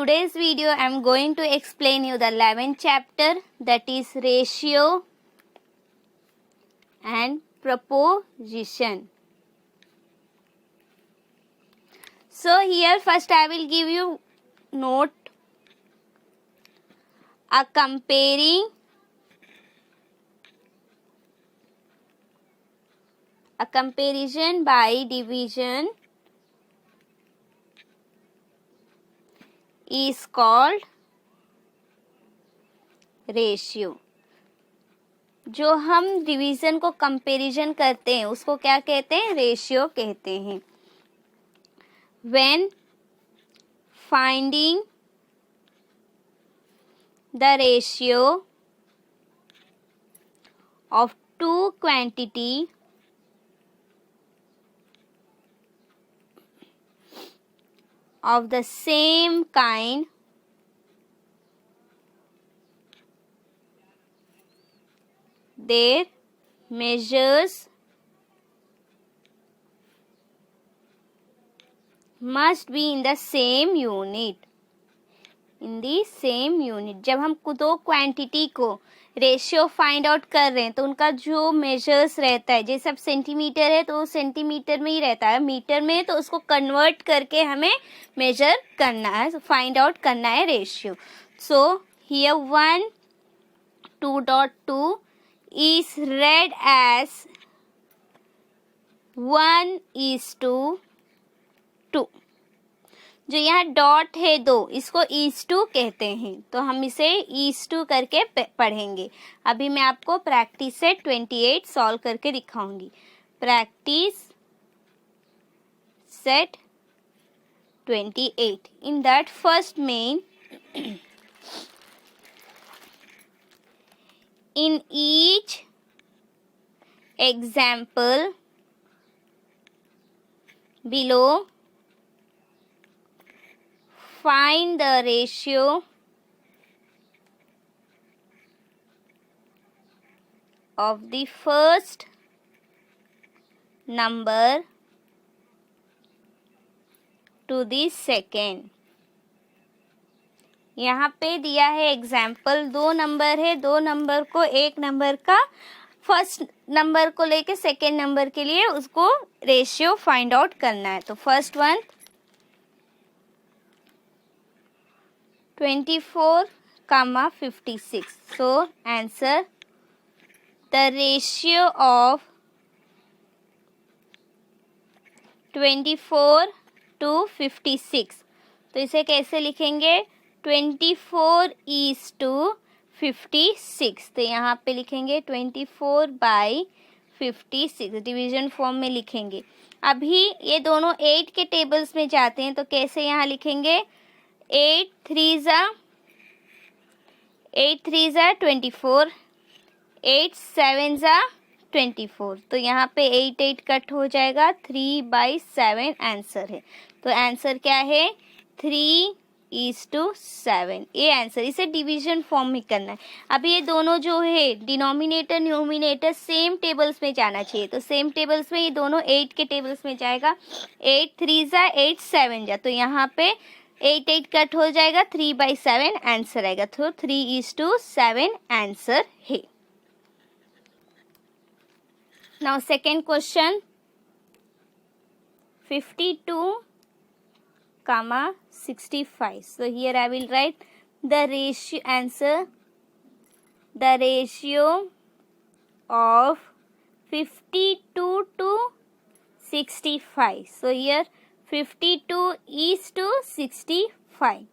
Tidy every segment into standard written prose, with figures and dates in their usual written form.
today's video I am going to explain you the 11th chapter, that is ratio and proposition. So here first I will give you note a comparison by division is called ratio. जो हम division को comparison करते हैं उसको क्या कहते हैं? Ratio कहते हैं. When finding the ratio of two quantity of the same kind, their measures must be in the same unit. In the same unit. जब हम दो क्वांटिटी को रेशियो फाइंड आउट कर रहे हैं तो उनका जो मेजर्स रहता है, जैसे अब सेंटीमीटर है तो सेंटीमीटर में ही रहता है, मीटर में है तो उसको कन्वर्ट करके हमें मेजर करना है, फाइंड आउट करना है ratio. So here 1:2.2 is read as 1:2. जो यहाँ डॉट है 2, इसको is2 कहते हैं, तो हम इसे is2 करके पढ़ेंगे. अभी मैं आपको प्रैक्टिस सेट 28 सॉल्व करके दिखाऊंगी. Practice set 28. In that first main in each example below, find the ratio of the first number to the second. यहाँ पे दिया है एग्जाम्पल, 2 नंबर है, 2 नंबर को एक नंबर का फर्स्ट नंबर को लेके सेकेंड नंबर के लिए उसको रेशियो फाइंड आउट करना है. तो first one 24,56. So answer the ratio of 24:56. तो इसे कैसे लिखेंगे? 24:56. तो यहाँ पे लिखेंगे 24/56, डिवीजन फॉर्म में लिखेंगे. अभी ये दोनों 8 के टेबल्स में जाते हैं तो कैसे यहाँ लिखेंगे? 8 3 24, 8 7 24. तो यहाँ पे 8 कट हो जाएगा, 3/7 आंसर है. तो आंसर क्या है? 3:7. ये आंसर. इसे डिवीजन फॉर्म में करना है. अभी ये दोनों जो है डिनोमिनेटर न्यूमिनेटर सेम टेबल्स में जाना चाहिए, तो सेम टेबल्स में ये दोनों 8 के टेबल्स में जाएगा. 8 3 8 7 तो यहाँ पे 8 कट हो जाएगा, 3/7 आंसर आएगा. तो 3:7 आंसर है. Now second question 52,65. So here I will write the ratio answer. The ratio of 52 to 65. So here 52:65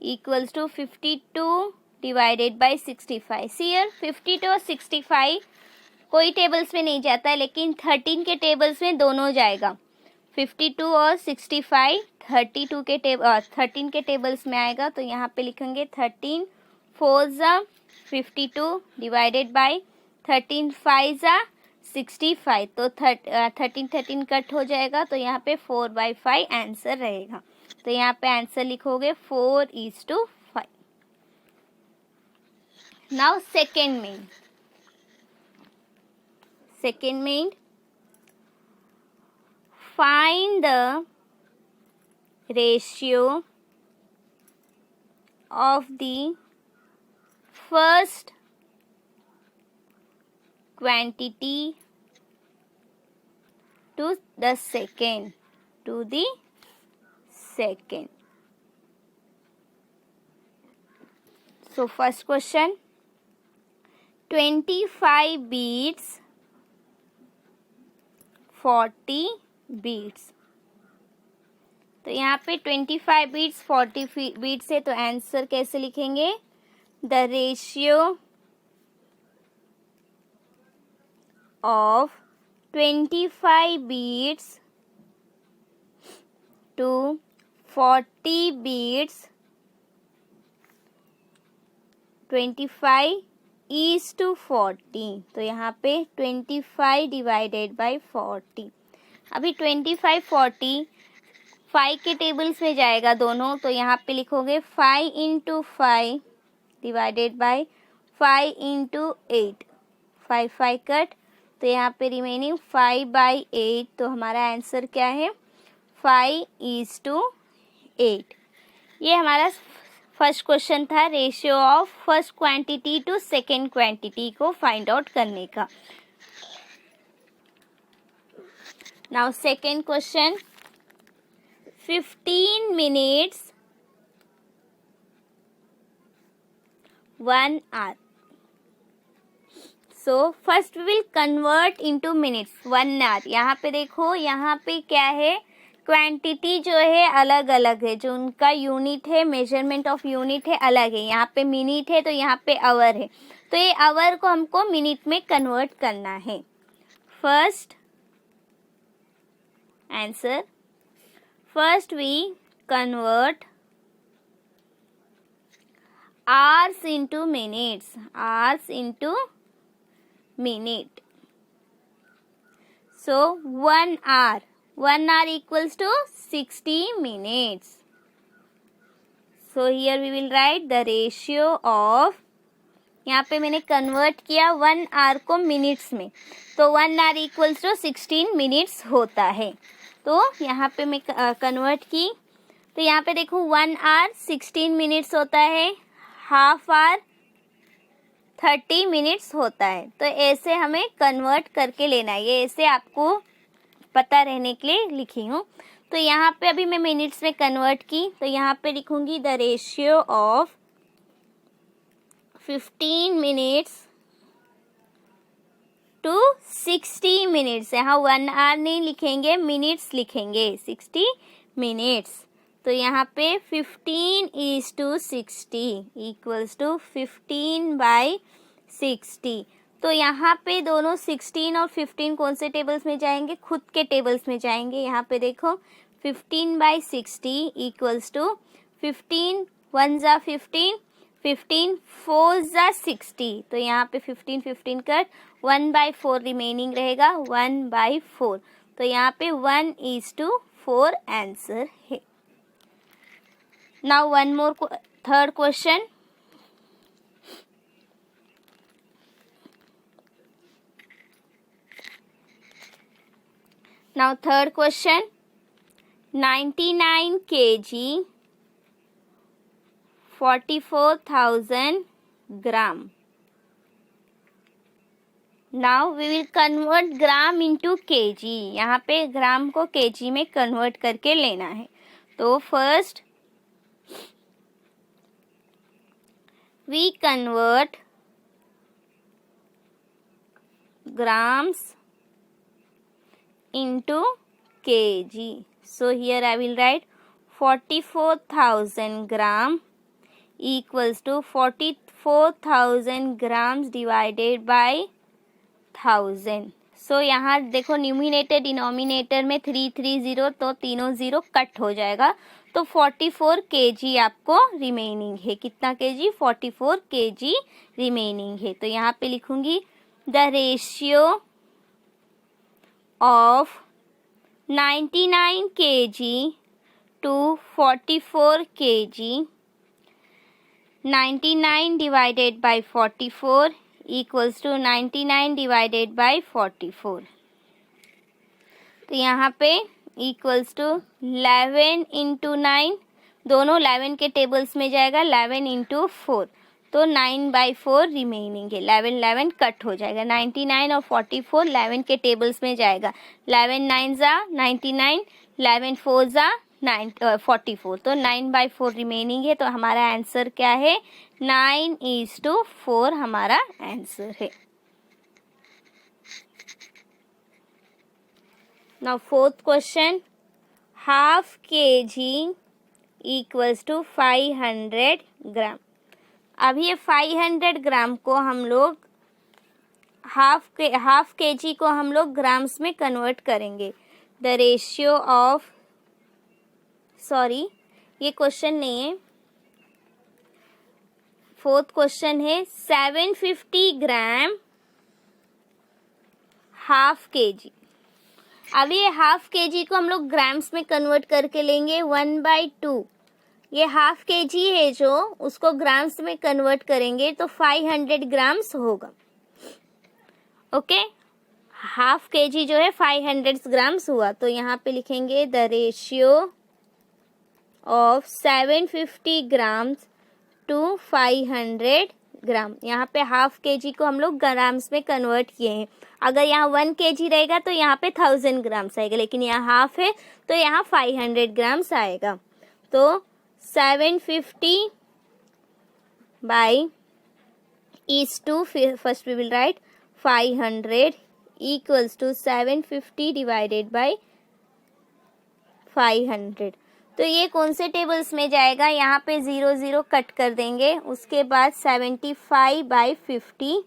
equals to 52 divided by 65. See here 52 और 65 कोई टेबल्स में नहीं जाता है, लेकिन 13 के टेबल्स में दोनों जाएगा. 52 और 65 13 के टेबल्स में आएगा. तो यहाँ पे लिखेंगे 13 4 52 डिवाइडेड बाय 13 5 65. तो 13 कट हो जाएगा, तो यहाँ पे 4/5 आंसर रहेगा. तो यहाँ पे आंसर लिखोगे 4:5. Now second main find the ratio of the first quantity to the second. So first question, 25 beats, 40 beats. तो यहाँ पे 25 बीट्स 40 बीट्स है, तो आंसर कैसे लिखेंगे? The ratio of 25 beats to 40 beats 25 is to 40. तो यहाँ पे 25 डिवाइडेड बाई 40. अभी 25 40 5 के टेबल्स में जाएगा दोनों, तो यहाँ पे लिखोगे 5 into 5 divided by 5 into 8. 5 5 cut, तो यहाँ पे रिमेनिंग 5/8. तो हमारा आंसर क्या है? 5:8. ये हमारा फर्स्ट क्वेश्चन था, ratio of first quantity to second quantity को फाइंड आउट करने का. Now second question, 15 minutes 1 hour. So first we will convert into minutes. 1 hour. यहाँ पे देखो, यहाँ पे क्या है, क्वांटिटी जो है अलग अलग है, जो उनका यूनिट है, मेजरमेंट ऑफ यूनिट है अलग है. यहाँ पे मिनट है तो यहाँ पे आवर है, तो ये आवर को हमको मिनट में कन्वर्ट करना है. First answer, first we convert hours into minutes. So 1 hour equals to 60 minutes. So here we will write the ratio of, यहाँ पे मैंने कन्वर्ट किया 1 hour को मिनट्स में, तो 1 hour equals to 16 minutes होता है. तो यहाँ पे मैं कन्वर्ट की, तो यहाँ पे देखो 1 hour 16 मिनट्स होता है, हाफ आवर 30 मिनट्स होता है. तो ऐसे हमें कन्वर्ट करके लेना है, ये ऐसे आपको पता रहने के लिए लिखी हूँ. तो यहाँ पे अभी मैं मिनट्स में कन्वर्ट की, तो यहाँ पे लिखूँगी the ratio of 15 minutes to 60 minutes. यहाँ 1 hour नहीं लिखेंगे, मिनट्स लिखेंगे, 60 मिनट्स. तो यहाँ पे 15:60 इक्वल्स टू 15/60. तो यहाँ पे दोनों 16 और 15 कौन से टेबल्स में जाएंगे? खुद के टेबल्स में जाएंगे. यहाँ पे देखो 15/60 इक्वल्स टू 15 1 ज़ा 15, 15 4 ज़ा 60. तो यहाँ पे 15 15 कट, 1/4 रिमेनिंग रहेगा, 1/4. तो यहाँ पे 1:4 आंसर है. Now one more, third question. Now third question, 99 kg 44,000 gram. Now we will convert gram into kg. यहाँ पे ग्राम को केजी में कन्वर्ट करके लेना है. तो first we convert grams into kg. So here I will write 44,000 gram equals to 44,000 grams divided by 1000. So यहाँ देखो न्यूमिनेटर डिनोमिनेटर में 330, तो तीनों ज़ीरो कट हो जाएगा. तो 44 kg आपको रिमेनिंग है. कितना kg? 44 kg रिमेनिंग है. तो यहाँ पे लिखूँगी the ratio of 99 kg to 44 kg. 99 divided by 44 equals to 99 divided by 44. तो यहाँ पे equals to 11 into 9 दोनों 11 के टेबल्स में जाएगा, 11 इंटू 4, तो 9/4 रिमेनिंग है। 11 कट हो जाएगा। 99 और 44 11 के टेबल्स में जाएगा। 11 9 ज़ा 99, 11 4 ज़ा 44, तो 9/4 रिमेनिंग है। तो हमारा आंसर क्या है? 9:4 हमारा आंसर है। Now fourth question, half kg equals to 500 gram. अब ये 500 ग्राम को हम लोग हाफ kg को हम लोग ग्राम्स में कन्वर्ट करेंगे। द रेशियो ऑफ, सॉरी ये क्वेश्चन नहीं है, फोर्थ क्वेश्चन है 750 ग्राम हाफ kg। अब ये हाफ kg को हम लोग ग्राम्स में कन्वर्ट करके लेंगे 1/2। ये हाफ kg है जो, उसको ग्राम्स में कन्वर्ट करेंगे तो 500 ग्राम्स होगा। ओके, हाफ kg जो है 500 ग्राम्स हुआ। तो यहाँ पे लिखेंगे the ratio of 750 grams to 500 gram. यहाँ पे हाफ kg को हम लोग ग्राम्स में कन्वर्ट किए हैं। अगर यहाँ 1 kg रहेगा तो यहाँ पे 1000 ग्राम्स आएगा, लेकिन यहाँ हाफ है तो यहाँ 500 ग्राम्स आएगा। तो 750 by is to, first we will write 500 equals to 750 divided by 500। तो ये कौन से टेबल्स में जाएगा? यहाँ पे 0 0 कट कर देंगे, उसके बाद 75/50।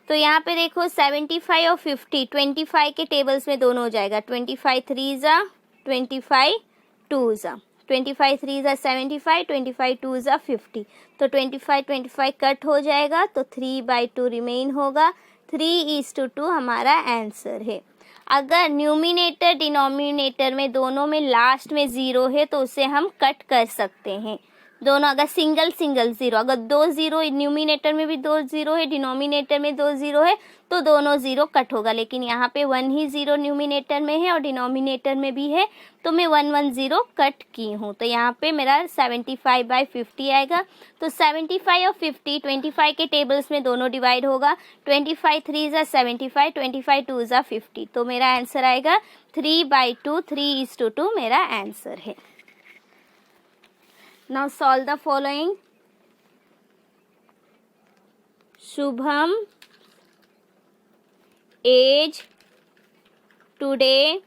तो यहाँ पे देखो 75 और 50 25 के टेबल्स में दोनों हो जाएगा। 25 3 ज़ा 25 2 ज़ा 25 3 ज़ा 75, 25 2 ज़ा 50। तो 25 कट हो जाएगा, तो 3/2 रिमेन होगा। 3:2 हमारा आंसर है। अगर न्यूमिनेटर डिनोमिनेटर में दोनों में लास्ट में 0 है तो उसे हम कट कर सकते हैं। दोनों अगर सिंगल 0, अगर 2 0 न्यूमिनेटर में भी 2 0 है, डिनोमिनेटर में 2 0 है, तो दोनों 0 कट होगा। लेकिन यहाँ पे 1 ही 0 न्यूमिनेटर में है और डिनोमिनेटर में भी है, तो मैं 1 1 0 कट की हूँ। तो यहाँ पे मेरा 75/50 आएगा। तो 75 और 50 25 के टेबल्स में दोनों डिवाइड होगा। 25 3 ज़ा 75, 25 2 ज़ा 50। तो मेरा आंसर आएगा 3/2, 3:2 मेरा आंसर है। Now solve the following. Shubham age today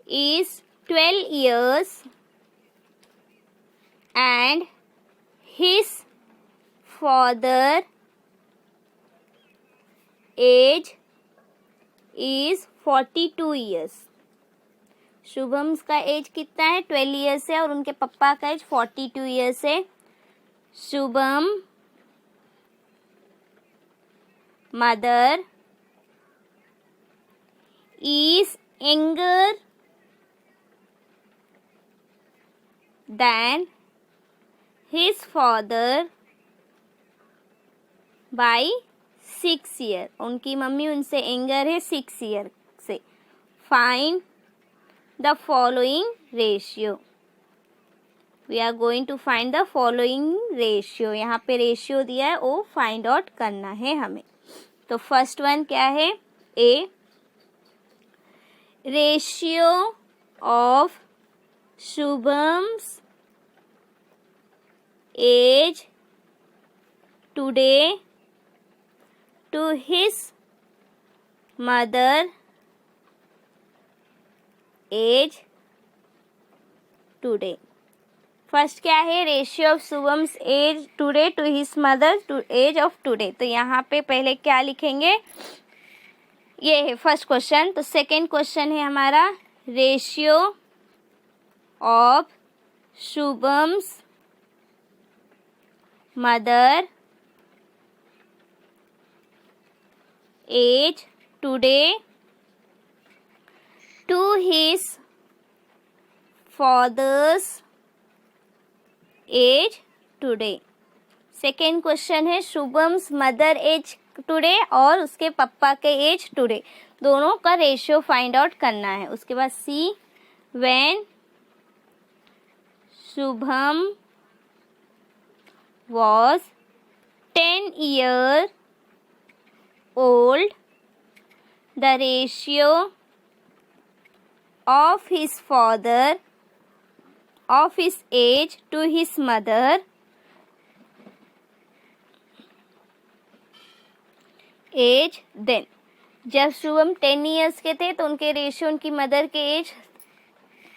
is 12 years and his father age is 42 years. Shubham का एज कितना है? 12 ईयर्स है और उनके पापा का एज 42 ईयर्स है। Shubham mother is younger than his father bye 6 year. उनकी मम्मी उनसे यंगर है 6 ईयर से। Find the following ratio. We are going to find the following ratio. यहाँ पे रेशियो दिया है, वो फाइंड आउट करना है हमें। तो फर्स्ट वन क्या है? A, ratio of Shubham's age today to his mother age today. First क्या है? Ratio of Shubham's age today to his mother to age of today. तो यहाँ पे पहले क्या लिखेंगे? ये है फर्स्ट क्वेश्चन। तो सेकंड क्वेश्चन है हमारा ratio of Shubham's mother age today to his father's age today। Second question है शुभम्स मदर एज टुडे और उसके पापा के एज टुडे, दोनों का रेशियो फाइंड आउट करना है। उसके बाद सी, when Shubham was 10 years old. The ratio of his father of his age to his mother age then. जब शुभम 10 ईयर्स के थे तो उनके रेशियो उनकी मदर के एज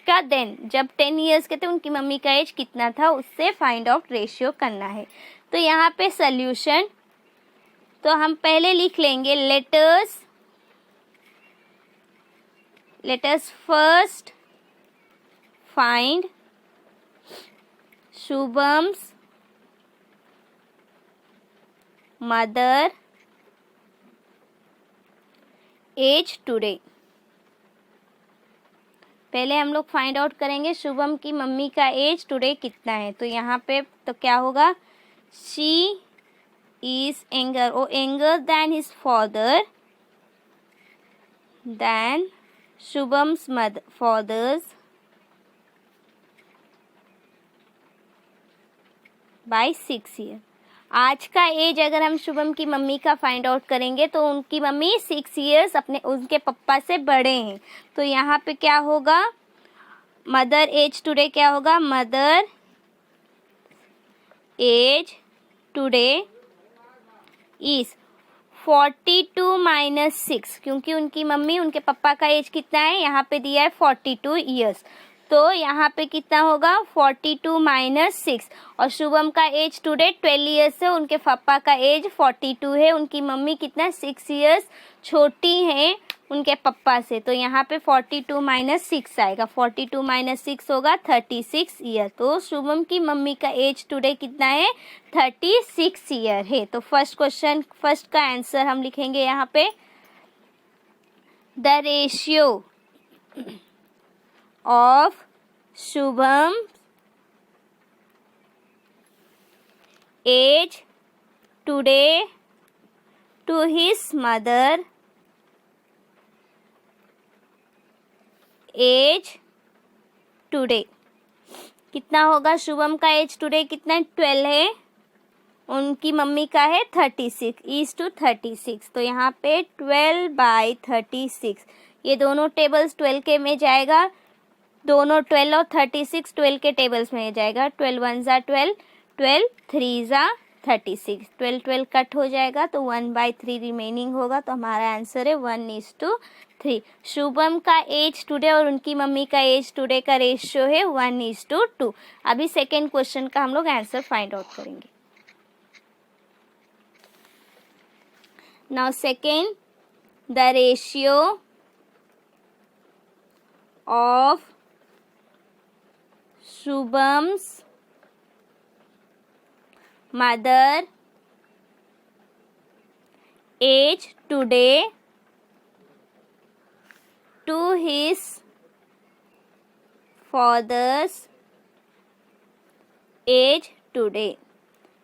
का देन जब 10 ईयर्स के थे उनकी मम्मी का एज कितना था उससे फाइंड आउट रेशियो करना है। तो यहाँ पे सॉल्यूशन तो हम पहले लिख लेंगे let's first find Shubham's mother age today. पहले हम लोग फाइंड आउट करेंगे शुभम की मम्मी का एज टुडे कितना है। तो यहाँ पे तो क्या होगा, she is younger than his father than Shubham's father's by 6 year. आज का एज अगर हम शुभम की मम्मी का फाइंड आउट करेंगे तो उनकी मम्मी 6 ईयर्स उनके पप्पा से बड़े हैं। तो यहाँ पे क्या होगा, मदर एज टुडे क्या होगा, mother age today is 42 minus 6, क्योंकि उनकी मम्मी उनके पापा का एज कितना है, यहाँ पे दिया है 42 ईयर्स। तो यहाँ पे कितना होगा 42 माइनस 6, और शुभम का एज टुडे 12 ईयर्स है, उनके पापा का एज 42 है, उनकी मम्मी कितना 6 ईयर्स छोटी हैं उनके पप्पा से। तो यहाँ पे 42 माइनस 6 आएगा, 42 माइनस 6 होगा 36 ईयर। तो शुभम की मम्मी का एज टुडे कितना है 36 ईयर है। तो फर्स्ट का आंसर हम लिखेंगे यहाँ पे, the ratio of Shubham age today to his mother age today कितना होगा, शुभम का एज टुडे कितना 12 है, उनकी मम्मी का है 36 इज टू 36। तो यहाँ पे 12 बाई 36, ये दोनों टेबल्स 12 के में जाएगा, दोनों 12 और 36 12 के टेबल्स में जाएगा। 12 1 ज़ा 12, 12 3 ज़ा 36, 12 12 कट हो जाएगा तो 1/3 रिमेनिंग होगा। तो हमारा आंसर है 1:3। शुभम का एज टुडे और उनकी मम्मी का एज टुडे का रेशियो है 1:2। अभी सेकेंड क्वेश्चन का हम लोग आंसर फाइंड आउट करेंगे। Now second, the ratio of Shubham's mother age today to his father's age today.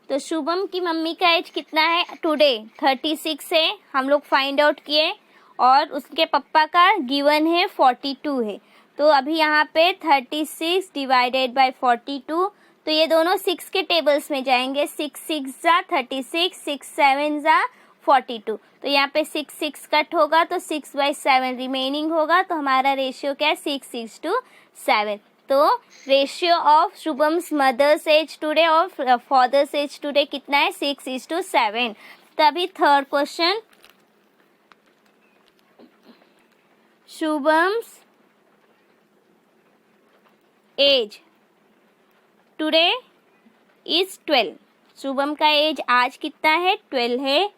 तो शुभम की मम्मी का एज कितना है टुडे 36 है, हम लोग फाइंड आउट किए, और उसके पप्पा का गिवन है 42 है। तो अभी यहाँ पे 36 डिवाइडेड बाय 42, तो ये दोनों 6 के टेबल्स में जाएंगे, 6 6 ज़ा 36, 6 7 ज़ा 42। तो यहाँ पे 6 6 कट होगा तो 6/7 रिमेनिंग होगा। तो हमारा रेशियो क्या है 6:7। तो ratio of Shubham's mother's age today और फादर्स एज टुडे कितना है 6:7। तभी third question, Shubham's age today is 12। Shubham का एज आज कितना है 12 है।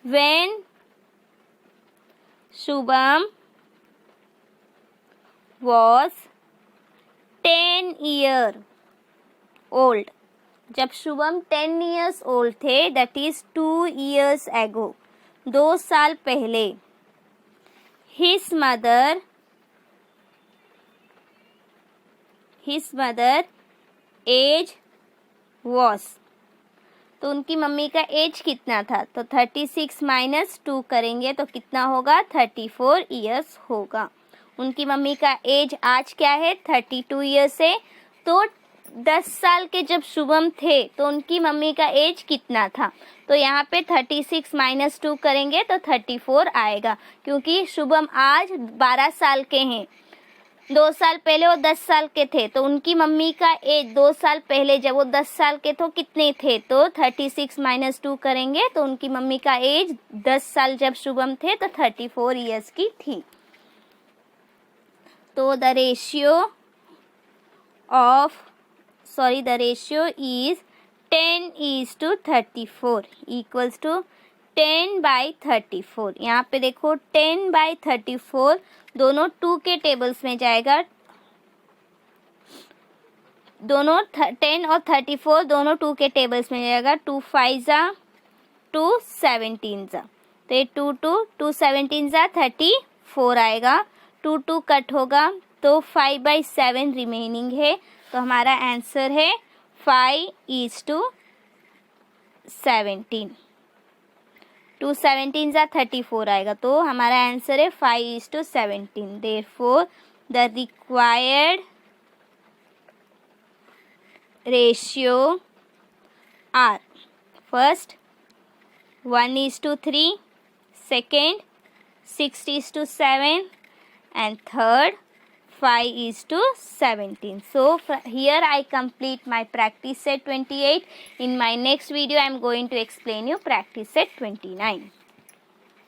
When Shubham was 10 year old, जब शुभम 10 ईयर्स ओल्ड थे, दैट इज 2 ईयर्स एगो, 2 साल पहले, हिज मदर एज वॉज, तो उनकी मम्मी का एज कितना था, तो 36 माइनस 2 करेंगे तो कितना होगा 34 ईयर्स होगा। उनकी मम्मी का एज आज क्या है 32 ईयर्स है। तो 10 साल के जब शुभम थे तो उनकी मम्मी का एज कितना था? तो यहाँ पे 36 माइनस 2 करेंगे तो 34 आएगा, क्योंकि शुभम आज 12 साल के हैं। 2 साल पहले वो 10 साल के थे, तो उनकी मम्मी का एज 2 साल पहले जब वो 10 साल के तो कितने थे? तो 36 माइनस 2 करेंगे तो उनकी मम्मी का एज 10 साल जब शुभम थे तो 34 ईयर्स की थी। तो the ratio is 10:34 equals to 10/34। यहाँ पे देखो 10/34 दोनों 2 के टेबल्स में जाएगा, दोनों 10 और 34 दोनों 2 के टेबल्स में जाएगा। 2 5 जा 2 17 जा, तो ये 2 17 जा 34 आएगा। 2 कट होगा तो 5/7 रिमेनिंग है, तो हमारा आंसर है 5:17। 2 17 जा 34 आएगा, तो हमारा आंसर है 5:17। Therefore the required ratio are first 1:3, second 6:7, and third 5:17. So here I complete my practice set 28. In my next video I am going to explain you practice set 29.